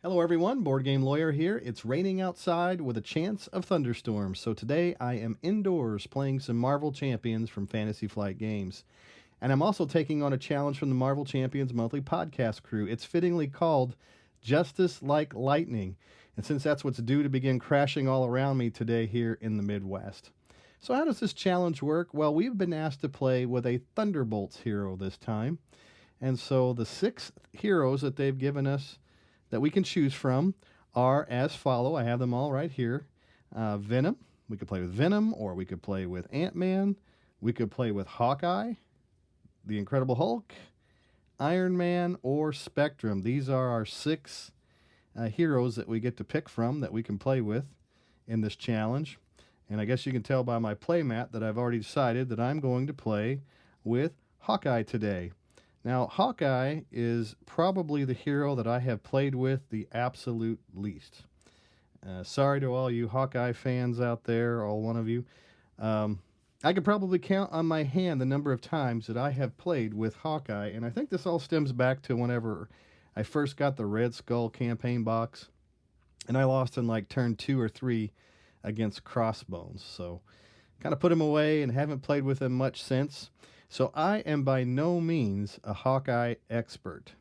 Hello everyone, Board Game Lawyer here. It's raining outside with a chance of thunderstorms, so today I am indoors playing some Marvel Champions from Fantasy Flight Games. And I'm also taking on a challenge from the Marvel Champions monthly podcast crew. It's fittingly called Justice Like Lightning, and since that's what's due to begin crashing all around me today here in the Midwest. So how does this challenge work? Well, we've been asked to play with a Thunderbolts hero this time. And so the 6 heroes that they've given us that we can choose from are as follow. I have them all right here. Venom. We could play with Venom, or we could play with Ant-Man. We could play with Hawkeye, the Incredible Hulk, Iron Man, or Spectrum. These are our 6 heroes that we get to pick from that we can play with in this challenge. And I guess you can tell by my play mat that I've already decided that I'm going to play with Hawkeye today. Now, Hawkeye is probably the hero that I have played with the absolute least. Sorry to all you Hawkeye fans out there, all one of you. I could probably count on my hand the number of times that I have played with Hawkeye, and I think this all stems back to whenever I first got the Red Skull campaign box, and I lost in like turn 2 or 3 against Crossbones. So, kind of put him away and haven't played with him much since. So I am by no means a Hawkeye expert.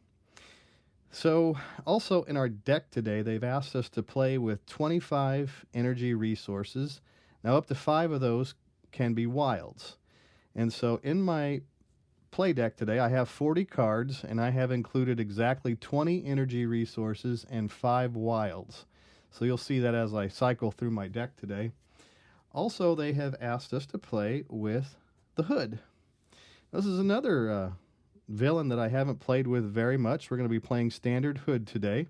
So also in our deck today, they've asked us to play with 25 energy resources. Now up to 5 of those can be wilds. And so in my play deck today, I have 40 cards, and I have included exactly 20 energy resources and 5 wilds. So you'll see that as I cycle through my deck today. Also, they have asked us to play with the Hood. This is another villain that I haven't played with very much. We're going to be playing Standard Hood today.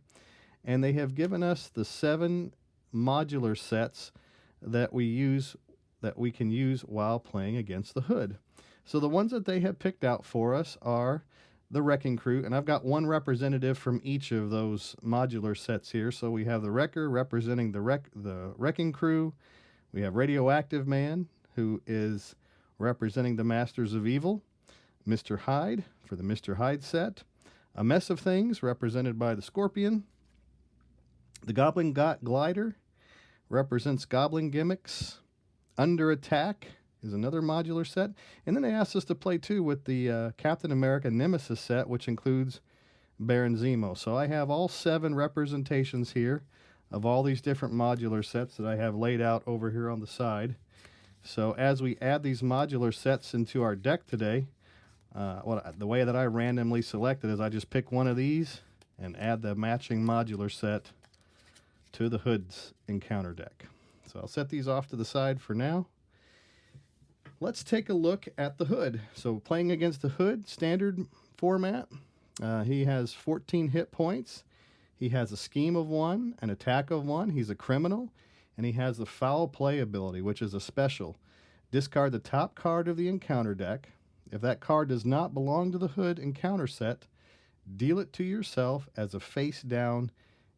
And they have given us the 7 modular sets that we can use while playing against the Hood. So the ones that they have picked out for us are the Wrecking Crew, and I've got one representative from each of those modular sets here. So we have the Wrecker representing the Wrecking Crew. We have Radioactive Man, who is representing the Masters of Evil. Mr. Hyde for the Mr. Hyde set. A Mess of Things, represented by the Scorpion. The Goblin Glider represents Goblin Gimmicks. Under Attack is another modular set. And then they asked us to play, too, with the Captain America Nemesis set, which includes Baron Zemo. So I have all 7 representations here of all these different modular sets that I have laid out over here on the side. So as we add these modular sets into our deck today, the way that I randomly selected is I just pick one of these and add the matching modular set to the Hood's encounter deck. So I'll set these off to the side for now. Let's take a look at the Hood. So playing against the Hood, standard format, he has 14 hit points. He has a scheme of 1, an attack of 1. He's a criminal, and he has the foul play ability, which is a special. Discard the top card of the encounter deck. If that card does not belong to the Hood encounter set, deal it to yourself as a face-down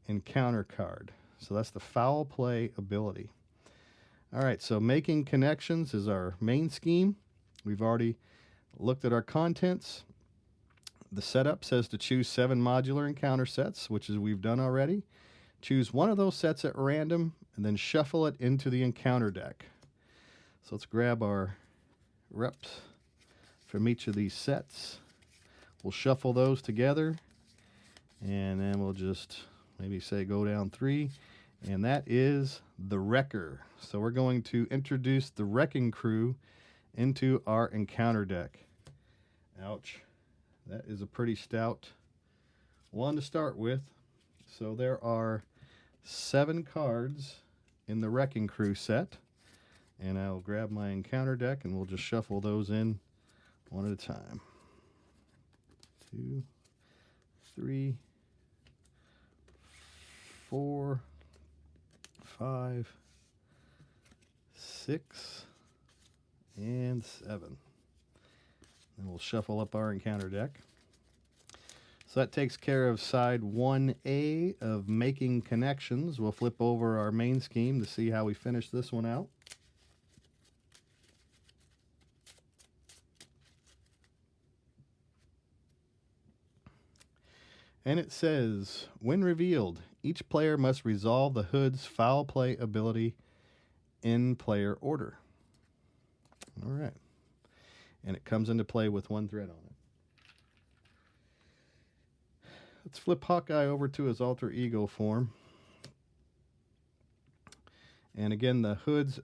encounter card. So that's the foul play ability. All right, so making connections is our main scheme. We've already looked at our contents. The setup says to choose 7 modular encounter sets, which is we've done already. Choose one of those sets at random, and then shuffle it into the encounter deck. So let's grab our reps from each of these sets. We'll shuffle those together, and then we'll just maybe say go down 3, and that is the Wrecker. So we're going to introduce the Wrecking Crew into our encounter deck. Ouch. That is a pretty stout one to start with. So there are 7 cards in the Wrecking Crew set, and I'll grab my encounter deck and we'll just shuffle those in one at a time. 2, 3, 4, 5, 6, and 7. Then we'll shuffle up our encounter deck. So that takes care of side 1A of making connections. We'll flip over our main scheme to see how we finish this one out. And it says, when revealed, each player must resolve the hood's foul play ability in player order. All right. And it comes into play with one thread on it. Let's flip Hawkeye over to his alter ego form. And again, the hood's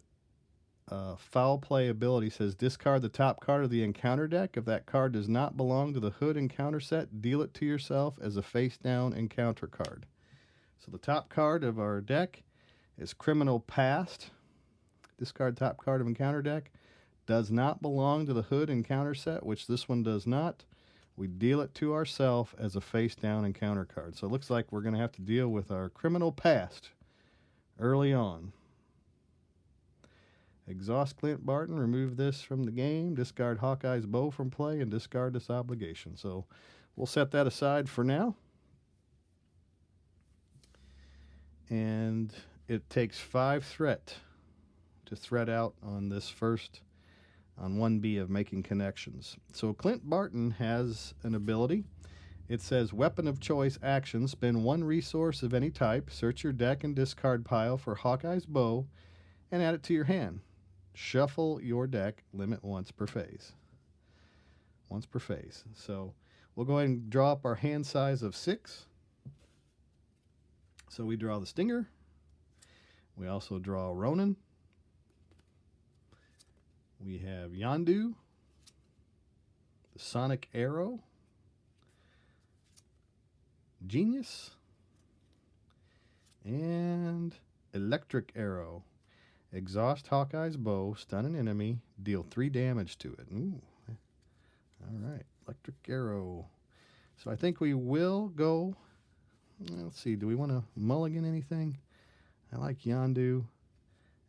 foul play ability says discard the top card of the encounter deck. If that card does not belong to the hood encounter set, deal it to yourself as a face down encounter card. So the top card of our deck is Criminal Past. Discard top card of encounter deck. Does not belong to the hood encounter set, which this one does not. We deal it to ourselves as a face down encounter card. So it looks like we're going to have to deal with our Criminal Past early on. Exhaust Clint Barton, remove this from the game, discard Hawkeye's bow from play, and discard this obligation. So we'll set that aside for now. And it takes 5 threat to thread out on this first, on 1B of making connections. So Clint Barton has an ability. It says weapon of choice action, spend 1 resource of any type, search your deck and discard pile for Hawkeye's bow, and add it to your hand. Shuffle your deck, limit once per phase. Once per phase. So we'll go ahead and draw up our hand size of 6. So we draw the Stinger. We also draw Ronin. We have Yondu, the Sonic Arrow, Genius, and Electric Arrow. Exhaust Hawkeye's bow, stun an enemy, deal 3 damage to it. Ooh. All right, Electric Arrow. So I think we will go, let's see, do we want to mulligan anything? I like Yondu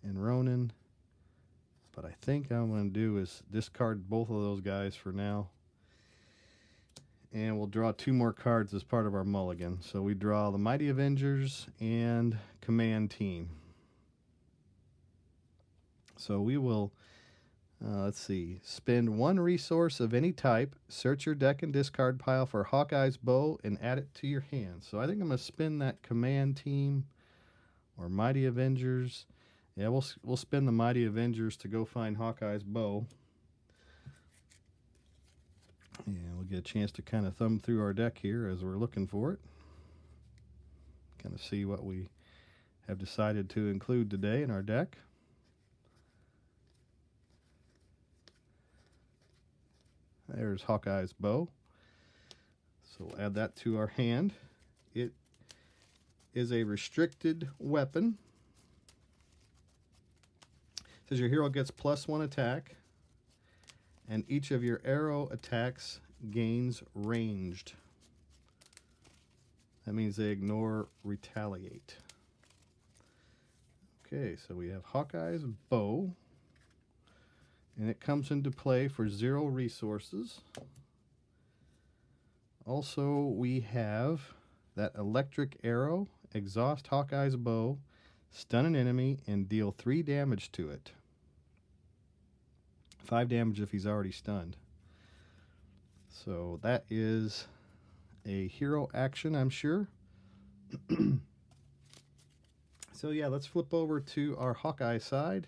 and Ronin, but I think what I'm going to do is discard both of those guys for now. And we'll draw 2 more cards as part of our mulligan. So we draw the Mighty Avengers and Command Team. So we will, let's see, spend 1 resource of any type, search your deck and discard pile for Hawkeye's bow, and add it to your hand. So I think I'm going to spin that Command Team or Mighty Avengers. Yeah, we'll spin the Mighty Avengers to go find Hawkeye's bow. And we'll get a chance to kind of thumb through our deck here as we're looking for it. Kind of see what we have decided to include today in our deck. There's Hawkeye's bow. So we'll add that to our hand. It is a restricted weapon. It says your hero gets +1 attack, and each of your arrow attacks gains ranged. That means they ignore retaliate. Okay, so we have Hawkeye's bow. And it comes into play for 0 resources. Also, we have that Electric Arrow, exhaust Hawkeye's bow, stun an enemy, and deal 3 damage to it. 5 damage if he's already stunned. So that is a hero action, I'm sure. So yeah, let's flip over to our Hawkeye side.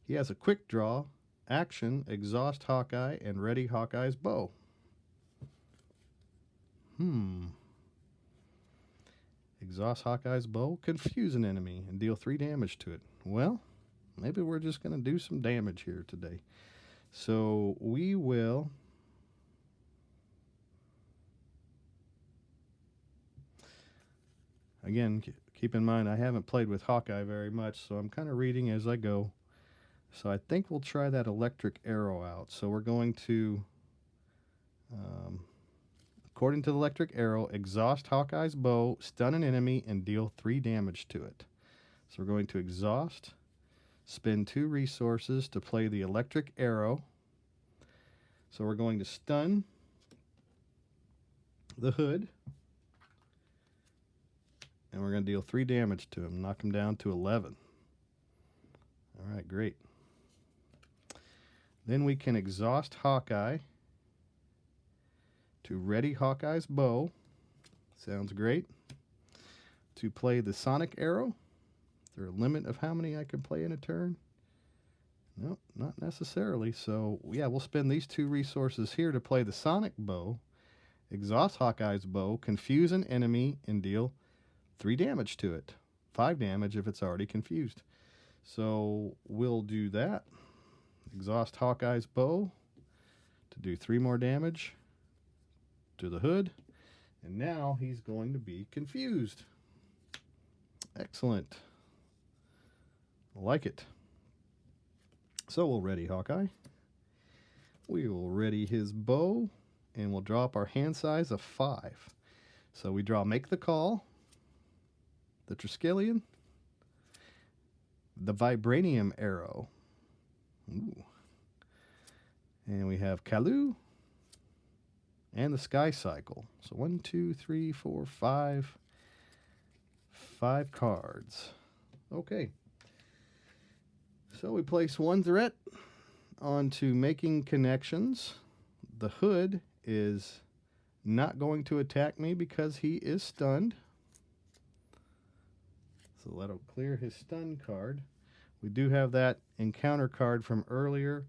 He has a quick draw, action, exhaust Hawkeye, and ready Hawkeye's bow. Exhaust Hawkeye's bow, confuse an enemy, and deal 3 damage to it. Well, maybe we're just going to do some damage here today. So we will... Again, keep in mind, I haven't played with Hawkeye very much, so I'm kind of reading as I go. So I think we'll try that Electric Arrow out. So we're going to, according to the Electric Arrow, exhaust Hawkeye's bow, stun an enemy, and deal 3 damage to it. So we're going to exhaust, spend 2 resources to play the Electric Arrow. So we're going to stun the hood, and we're going to deal 3 damage to him, knock him down to 11. All right, great. Then we can exhaust Hawkeye to ready Hawkeye's bow. Sounds great. To play the Sonic Arrow. Is there a limit of how many I can play in a turn? No, not necessarily. So, yeah, we'll spend these 2 resources here to play the Sonic Bow. Exhaust Hawkeye's bow, confuse an enemy, and deal 3 damage to it. 5 damage if it's already confused. So we'll do that. Exhaust Hawkeye's bow to do 3 more damage to the hood. And now he's going to be confused. Excellent. I like it. So we'll ready Hawkeye. We will ready his bow. And we'll draw up our hand size of 5. So we draw Make the Call, the Triskelion, the Vibranium Arrow, ooh, and we have Kalu, and the Sky Cycle. So 1, 2, 3, 4, 5. 5 cards. Okay. So we place 1 threat onto Making Connections. The hood is not going to attack me because he is stunned. So that'll clear his stun card. We do have that encounter card from earlier.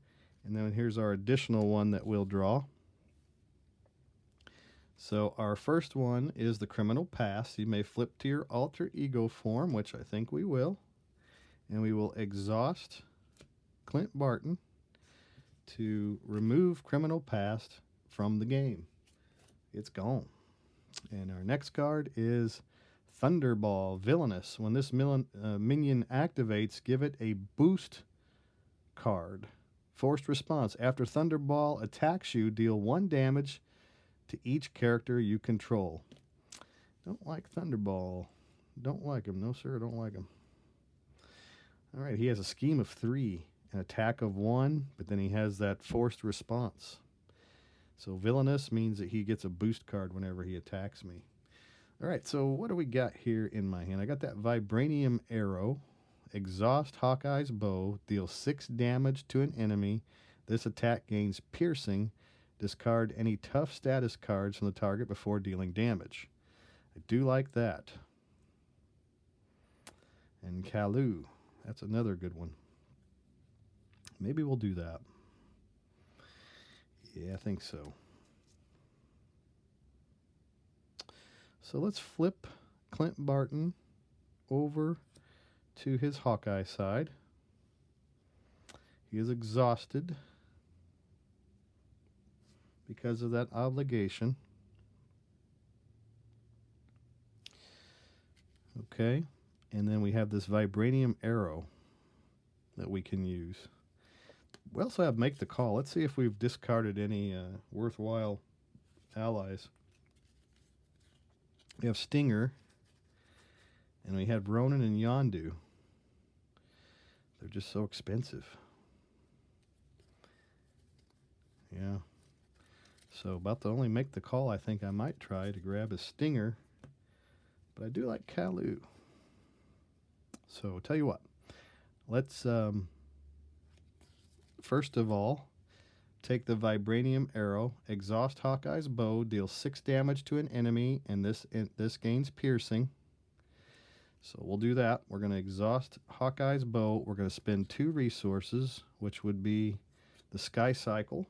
And then here's our additional one that we'll draw. So our first one is the Criminal Past. You may flip to your alter ego form, which I think we will. And we will exhaust Clint Barton to remove Criminal Past from the game. It's gone. And our next card is Thunderball Villainous. When this minion activates, give it a boost card. Forced response. After Thunderball attacks you, deal 1 damage to each character you control. Don't like Thunderball. Don't like him. No, sir, don't like him. All right, he has a scheme of 3, an attack of 1, but then he has that forced response. So Villainous means that he gets a boost card whenever he attacks me. All right, so what do we got here in my hand? I got that Vibranium Arrow. Exhaust Hawkeye's bow. Deal 6 damage to an enemy. This attack gains piercing. Discard any tough status cards from the target before dealing damage. I do like that. And Kalu. That's another good one. Maybe we'll do that. Yeah, I think so. So let's flip Clint Barton over to his Hawkeye side. He is exhausted because of that obligation. Okay, and then we have this Vibranium Arrow that we can use. We also have Make the Call. Let's see if we've discarded any worthwhile allies. We have Stinger, and we have Ronan and Yondu. They're just so expensive. Yeah. So about to only Make the Call I think I might try to grab a Stinger. But I do like Kalu. So tell you what. Let's first of all take the Vibranium Arrow, exhaust Hawkeye's bow, deal 6 damage to an enemy, and this gains piercing. So we'll do that. We're going to exhaust Hawkeye's bow. We're going to spend 2 resources, which would be the Sky Cycle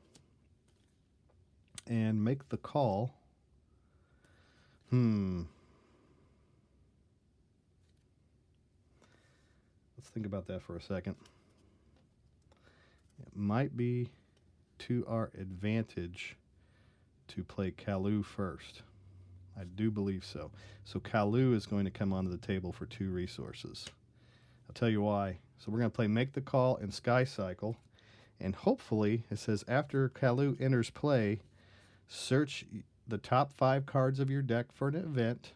and Make the Call. Let's think about that for a second. It might be to our advantage to play Kalu first. I do believe so. So Kalu is going to come onto the table for 2 resources. I'll tell you why. So we're going to play Make the Call and Sky Cycle. And hopefully, it says after Kalu enters play, search the top 5 cards of your deck for an event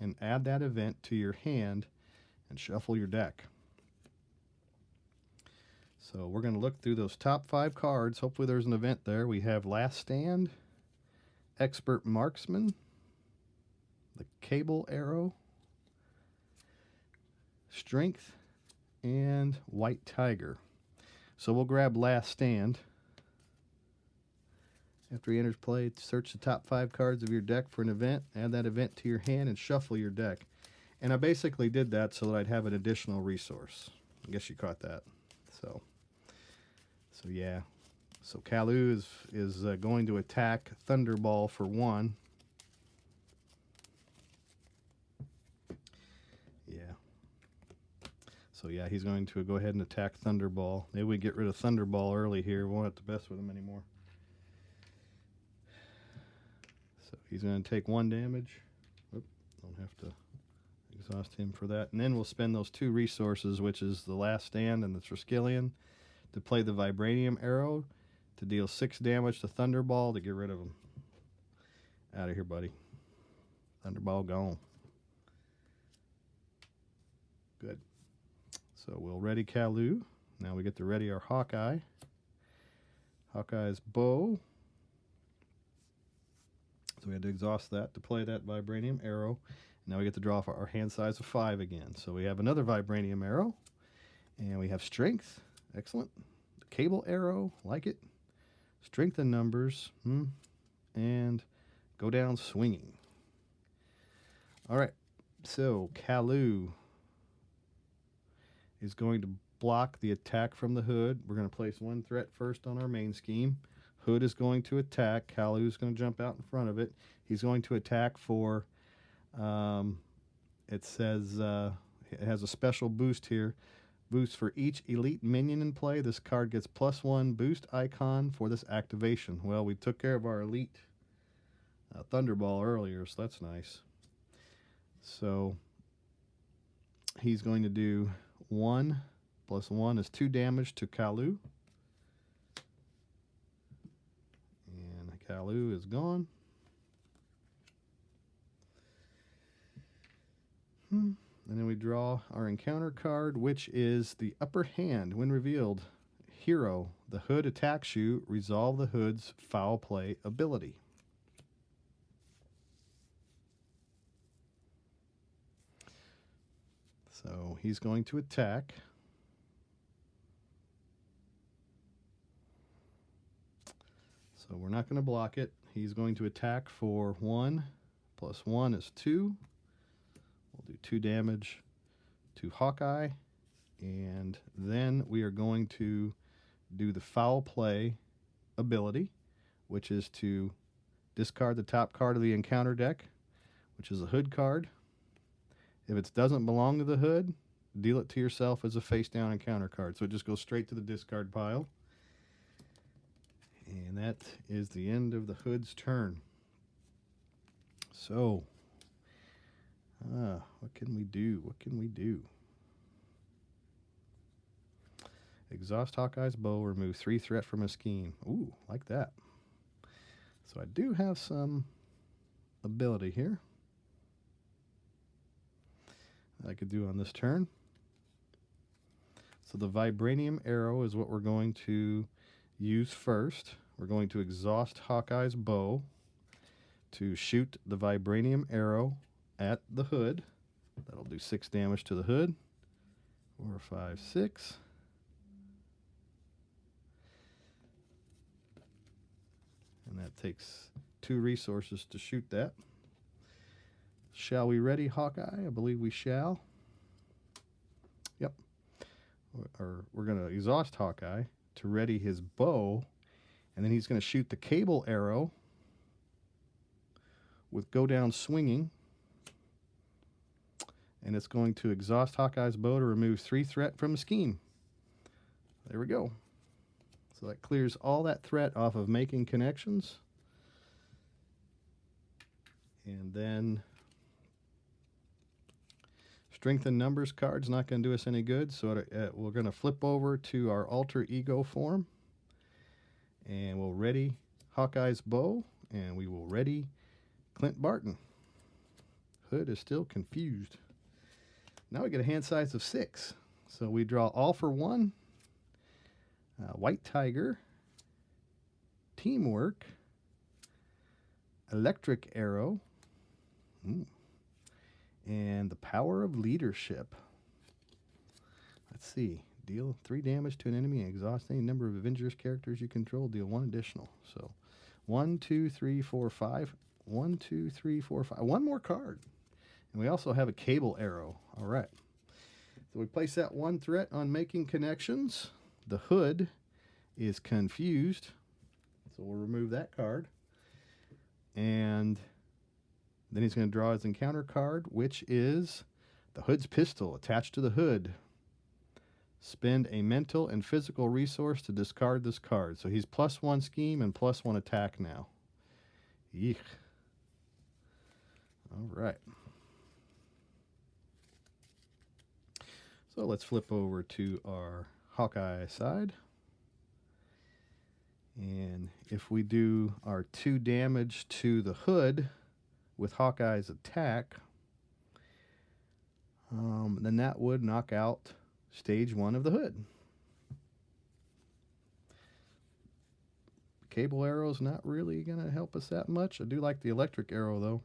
and add that event to your hand and shuffle your deck. So we're going to look through those top 5 cards. Hopefully there's an event there. We have Last Stand, Expert Marksman, the Cable Arrow, Strength, and White Tiger. So we'll grab Last Stand. After he enters play, search the top 5 cards of your deck for an event, add that event to your hand, and shuffle your deck. And I basically did that so that I'd have an additional resource. I guess you caught that. So yeah. So Kalu is going to attack Thunderball for 1. Yeah. So yeah, he's going to go ahead and attack Thunderball. Maybe we get rid of Thunderball early here. We won't have to mess with him anymore. So he's going to take 1 damage. Oop, don't have to exhaust him for that. And then we'll spend those 2 resources, which is the Last Stand and the Triskelion, to play the Vibranium Arrow to deal 6 damage to Thunderball to get rid of him. Out of here, buddy. Thunderball gone. Good. So we'll ready Kalu. Now we get to ready our Hawkeye. Hawkeye's bow. So we had to exhaust that to play that Vibranium Arrow. Now we get to draw for our hand size of 5 again. So we have another Vibranium Arrow. And we have Strength. Excellent. The Cable Arrow. Like it. Strength in numbers. And go down swinging. All right. So Kalu is going to block the attack from the Hood. We're going to place 1 threat first on our main scheme. Hood is going to attack. Kalu is going to jump out in front of it. He's going to attack for, it says, it has a special boost here. Boost for each elite minion in play. This card gets +1 boost icon for this activation. Well, we took care of our elite Thunderball earlier, so that's nice. So he's going to do 1 + 1 is 2 damage to Kalu. And Kalu is gone. And then we draw our encounter card, which is the Upper Hand. When revealed, Hero, the Hood attacks you, resolve the Hood's foul play ability. So he's going to attack. So we're not going to block it. He's going to attack for 1 + 1 is 2. We'll do 2 damage to Hawkeye. And then we are going to do the foul play ability, which is to discard the top card of the encounter deck, which is a Hood card. If it doesn't belong to the Hood, deal it to yourself as a face-down encounter card. So it just goes straight to the discard pile. And that is the end of the Hood's turn. So, what can we do? What can we do? Exhaust Hawkeye's bow, remove 3 threat from a scheme. Ooh, like that. So I do have some ability here I could do on this turn. So the Vibranium Arrow is what we're going to use first. We're going to exhaust Hawkeye's bow to shoot the Vibranium Arrow at the Hood. That'll do 6 damage to the Hood. 4, 5, 6. And that takes 2 resources to shoot that. Shall we ready Hawkeye? I believe we shall. Yep. Or we're going to exhaust Hawkeye to ready his bow, and then he's going to shoot the Cable Arrow with go down swinging, and it's going to exhaust Hawkeye's bow to remove 3 threat from the scheme. There we go. So that clears all that threat off of making connections. And then Strength in Numbers card's not going to do us any good, so we're going to flip over to our alter ego form, and we'll ready Hawkeye's bow, and we will ready Clint Barton. Hood is still confused. Now we get a hand size of 6. So we draw all for 1. White Tiger. Teamwork. Electric Arrow. And the Power of Leadership. Let's see. Deal 3 damage to an enemy and exhaust any number of Avengers characters you control. Deal 1 additional. So 1, 2, 3, 4, 5. 1, 2, 3, 4, 5. One more card. And we also have a cable arrow. All right. So we place that one threat on making connections. The hood is confused. So we'll remove that card. And then he's going to draw his encounter card, which is the hood's pistol attached to the hood. Spend a mental and physical resource to discard this card. So he's +1 scheme and +1 attack now. Yeek. All right. So let's flip over to our Hawkeye side. And if we do our 2 damage to the hood with Hawkeye's attack, then that would knock out stage 1 of the hood. Cable arrow's not really going to help us that much. I do like the electric arrow, though.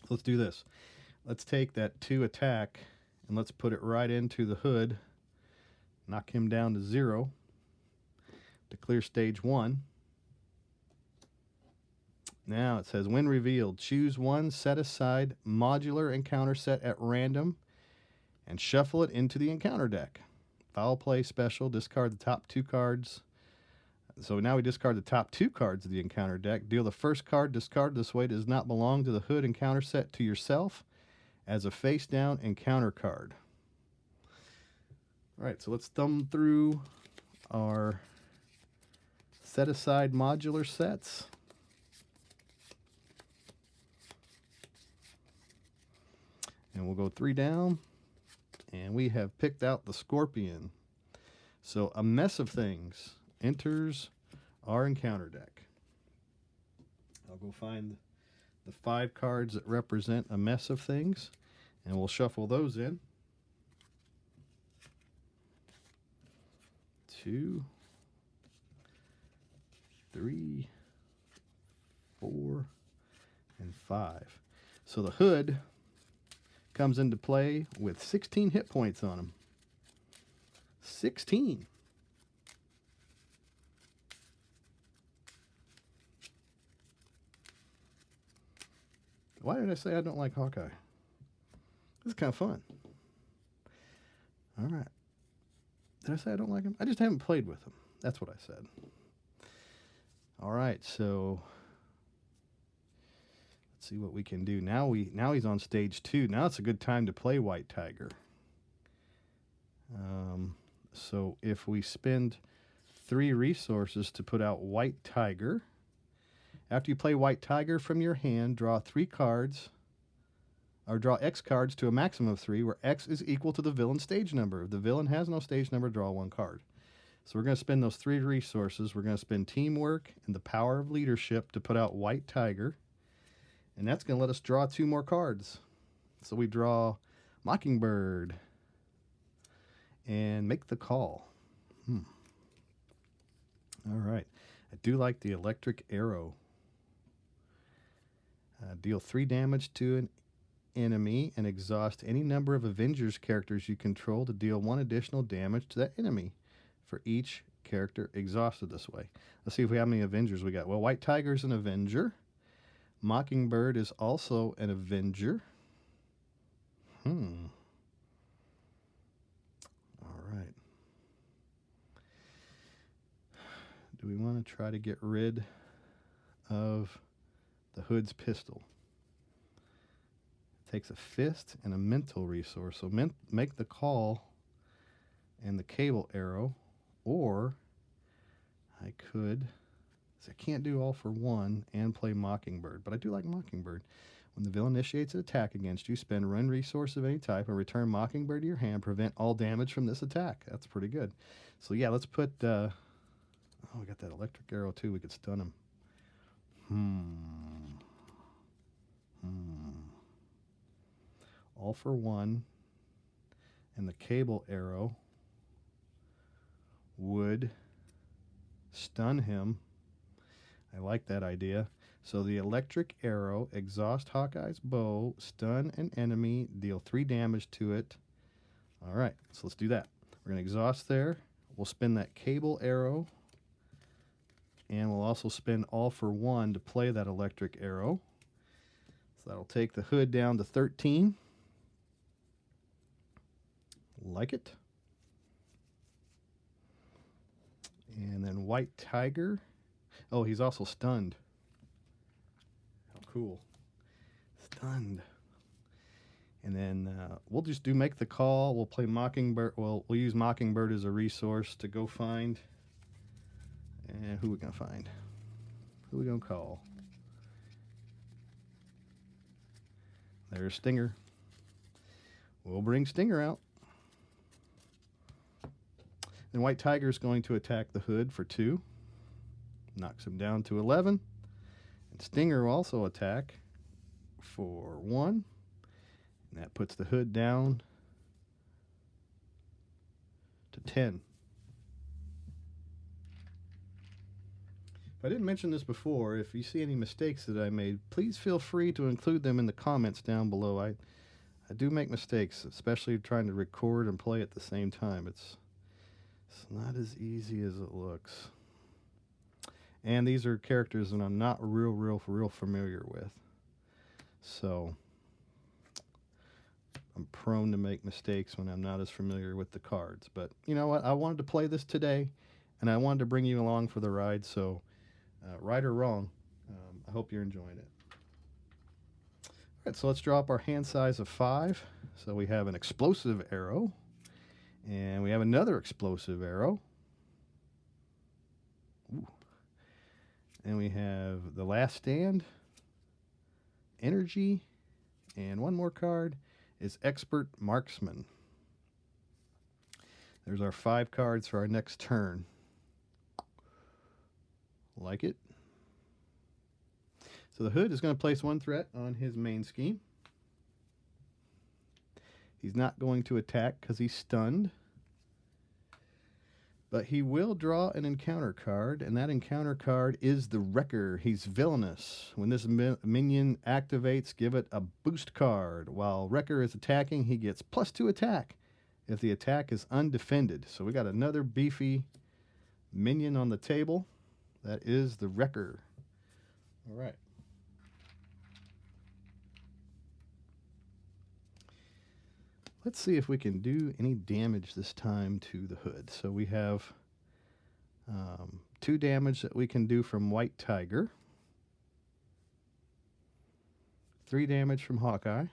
Let's do this. Let's take that 2 attack and let's put it right into the hood. Knock him down to 0 to clear stage 1. Now it says, when revealed, choose one set-aside modular encounter set at random and shuffle it into the encounter deck. Foul play special, discard the top 2 cards. So now we discard the top 2 cards of the encounter deck. Deal the first card discarded this way does not belong to the hood encounter set to yourself as a face-down encounter card. All right, so let's thumb through our set-aside modular sets. And we'll go 3 down. And we have picked out the Scorpion. So a mess of things enters our encounter deck. I'll go find the 5 cards that represent a mess of things, and we'll shuffle those in. 2, 3, 4, and 5. So the hood comes into play with 16 hit points on him. 16. Why did I say I don't like Hawkeye? This is kind of fun. All right. Did I say I don't like him? I just haven't played with him. That's what I said. All right, so let's see what we can do. Now he's on stage 2. Now it's a good time to play White Tiger. So if we spend 3 resources to put out White Tiger, after you play White Tiger from your hand, draw 3 cards, or draw X cards to a maximum of 3, where X is equal to the villain's stage number. If the villain has no stage number, draw 1 card. So we're going to spend those 3 resources. We're going to spend Teamwork and the Power of Leadership to put out White Tiger. And that's going to let us draw 2 more cards. So we draw Mockingbird and Make the Call. All right. I do like the electric arrow. Deal 3 damage to an enemy and exhaust any number of Avengers characters you control to deal 1 additional damage to that enemy for each character exhausted this way. Let's see if we have any Avengers we got. Well, White Tiger's an Avenger. Mockingbird is also an Avenger. All right. Do we want to try to get rid of the hood's pistol? It takes a fist and a mental resource. So make the call and the cable arrow. Or I could, I can't do all for 1 and play Mockingbird, but I do like Mockingbird. When the villain initiates an attack against you, spend one resource of any type and return Mockingbird to your hand. Prevent all damage from this attack. That's pretty good. So yeah, let's put, oh, we got that electric arrow too. We could stun him. All for 1 and the cable arrow would stun him. I like that idea. So the electric arrow, exhaust Hawkeye's bow, stun an enemy, deal 3 damage to it. All right, so let's do that. We're going to exhaust there. We'll spin that cable arrow And we'll also spend all for 1 to play that electric arrow. So that'll take the hood down to 13. Like it. And then White Tiger. Oh, he's also stunned. How cool. Stunned. And then we'll just make the call. We'll play Mockingbird. Well, we'll use Mockingbird as a resource to go find. And who we going to find? Who we going to call? There's Stinger. We'll bring Stinger out. Then White Tiger is going to attack the hood for 2. Knocks him down to 11. And Stinger will also attack for 1. And that puts the hood down to 10. If I didn't mention this before, if you see any mistakes that I made, please feel free to include them in the comments down below. I do make mistakes, especially trying to record and play at the same time. It's not as easy as it looks. And these are characters that I'm not real familiar with. So I'm prone to make mistakes when I'm not as familiar with the cards. But you know what? I wanted to play this today, and I wanted to bring you along for the ride. So right or wrong, I hope you're enjoying it. All right, so let's drop our hand size of 5. So we have an explosive arrow, and we have another explosive arrow. Ooh. And we have the Last Stand, Energy, and one more card is Expert Marksman. There's our 5 cards for our next turn. Like it. So the hood is going to place 1 threat on his main scheme. He's not going to attack because he's stunned. But he will draw an encounter card, and that encounter card is the Wrecker. He's villainous. When this minion activates, give it a boost card. While Wrecker is attacking, he gets +2 attack if the attack is undefended. So we got another beefy minion on the table. That is the Wrecker. All right. Let's see if we can do any damage this time to the hood. So we have 2 damage that we can do from White Tiger. 3 damage from Hawkeye.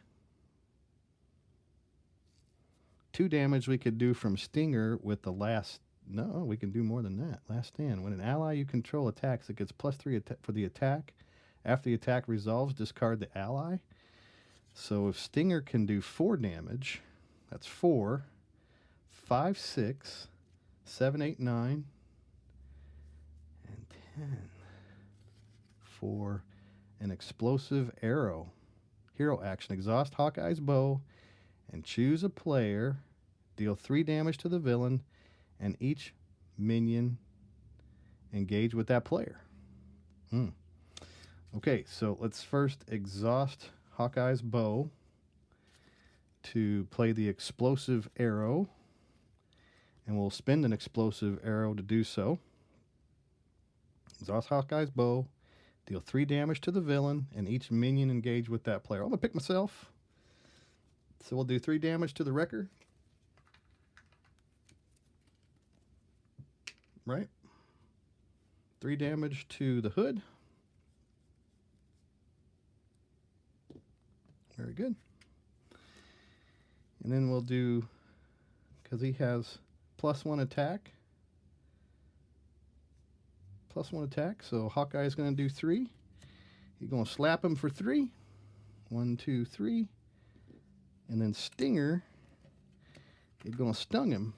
2 damage we could do from Stinger with the last... No, we can do more than that. Last Stand. When an ally you control attacks, it gets +3 for the attack. After the attack resolves, discard the ally. So if Stinger can do 4 damage... That's 4, 5, 6, 7, 8, 9, and 10 for an explosive arrow. Hero action. Exhaust Hawkeye's bow and choose a player. Deal 3 damage to the villain, and each minion engage with that player. Okay, so let's first exhaust Hawkeye's bow to play the explosive arrow, and we'll spend an explosive arrow to do so. Exhaust Hawkeye's bow, deal 3 damage to the villain, and each minion engage with that player. I'm going to pick myself. So we'll do 3 damage to the Wrecker. Right? 3 damage to the hood. Very good. And then we'll do, because he has +1 attack. +1 attack, so Hawkeye is going to do 3. He's going to slap him for 3. 1, 2, 3. And then Stinger, he's going to stun him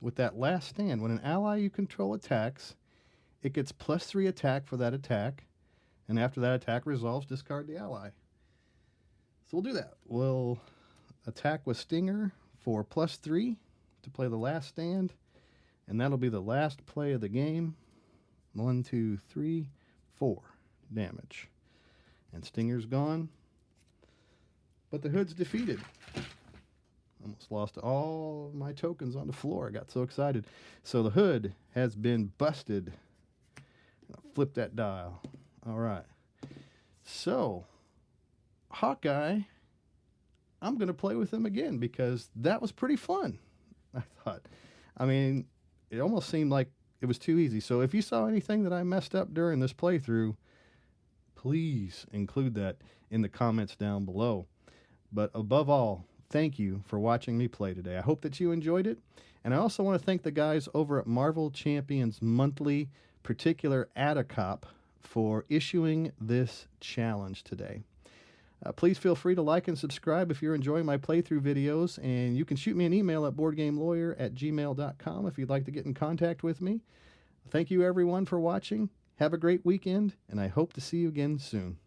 with that Last Stand. When an ally you control attacks, it gets +3 attack for that attack. And after that attack resolves, discard the ally. So we'll do that. We'll attack with Stinger for +3 to play the Last Stand, and that'll be the last play of the game. 1, 2, 3, 4 damage. And Stinger's gone, but the hood's defeated. Almost lost all of my tokens on the floor. I got so excited. So the hood has been busted. flip that dial. All right. So, Hawkeye, I'm going to play with him again because that was pretty fun, I thought. I mean, it almost seemed like it was too easy. So if you saw anything that I messed up during this playthrough, please include that in the comments down below. But above all, thank you for watching me play today. I hope that you enjoyed it. And I also want to thank the guys over at Marvel Champions Monthly, particular Adacop, for issuing this challenge today. Please feel free to like and subscribe if you're enjoying my playthrough videos, and you can shoot me an email at boardgamelawyer@gmail.com if you'd like to get in contact with me. Thank you everyone for watching. Have a great weekend, and I hope to see you again soon.